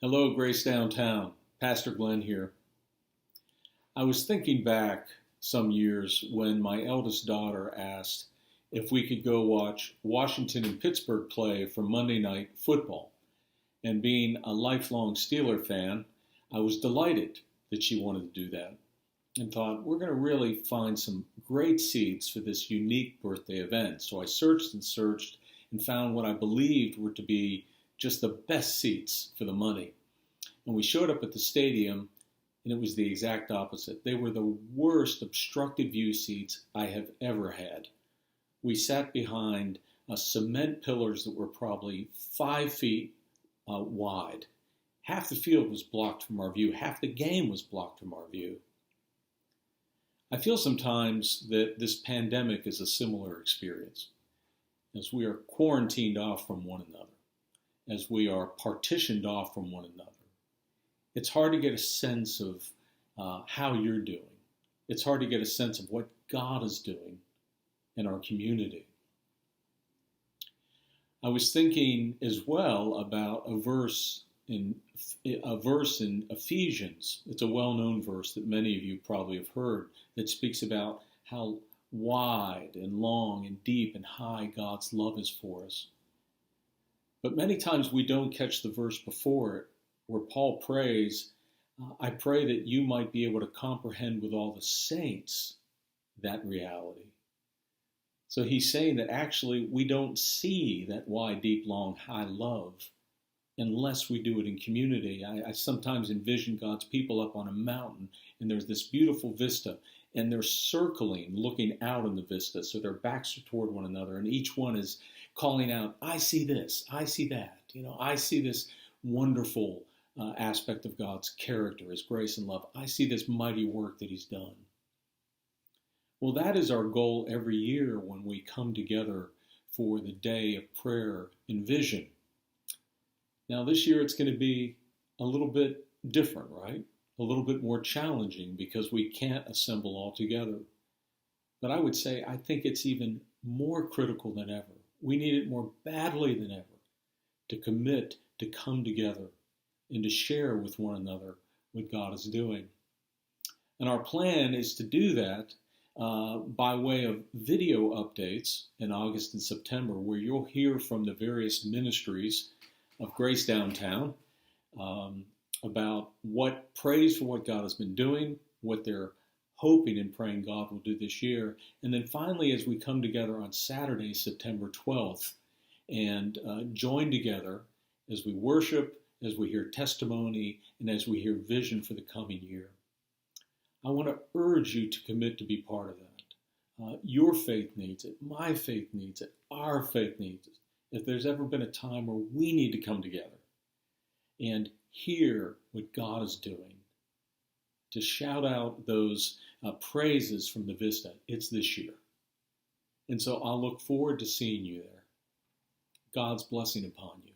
Hello, Grace Downtown. Pastor Glenn here. I was thinking back some years when my eldest daughter asked if we could go watch Washington and Pittsburgh play for Monday Night Football. And being a lifelong Steeler fan, I was delighted that she wanted to do that and thought, we're going to really find some great seats for this unique birthday event. So I searched and found what I believed were to be just the best seats for the money. And we showed up at the stadium, and it was the exact opposite. They were the worst obstructed view seats I have ever had. We sat behind cement pillars that were probably 5 feet wide. Half the field was blocked from our view. Half the game was blocked from our view. I feel sometimes that this pandemic is a similar experience, as we are quarantined off from one another, as we are partitioned off from one another. It's hard to get a sense of how you're doing. It's hard to get a sense of what God is doing in our community. I was thinking as well about a verse in Ephesians. It's a well-known verse that many of you probably have heard that speaks about how wide and long and deep and high God's love is for us. But many times we don't catch the verse before it, where Paul prays, I pray that you might be able to comprehend with all the saints that reality. So he's saying that actually we don't see that wide, deep, long, high love unless we do it in community. I sometimes envision God's people up on a mountain, and there's this beautiful vista, and they're circling, looking out in the vista, so their backs are toward one another, and each one is calling out, I see this, I see that, I see this wonderful aspect of God's character, His grace and love. I see this mighty work that He's done. Well, that is our goal every year when we come together for the day of prayer and vision. Now, this year it's going to be a little bit different, right? A little bit more challenging because we can't assemble all together. But I would say I think it's even more critical than ever. We need it more badly than ever to commit to come together and to share with one another what God is doing. And our plan is to do that by way of video updates in August and September, where you'll hear from the various ministries of Grace Downtown about what praise for what God has been doing, what they're hoping and praying God will do this year. And then finally, as we come together on Saturday, September 12th, and join together as we worship, as we hear testimony, and as we hear vision for the coming year. I want to urge you to commit to be part of that. Your faith needs it. My faith needs it. Our faith needs it. If there's ever been a time where we need to come together and hear what God is doing, to shout out those praises from the Vista, it's this year. And so I'll look forward to seeing you there. God's blessing upon you.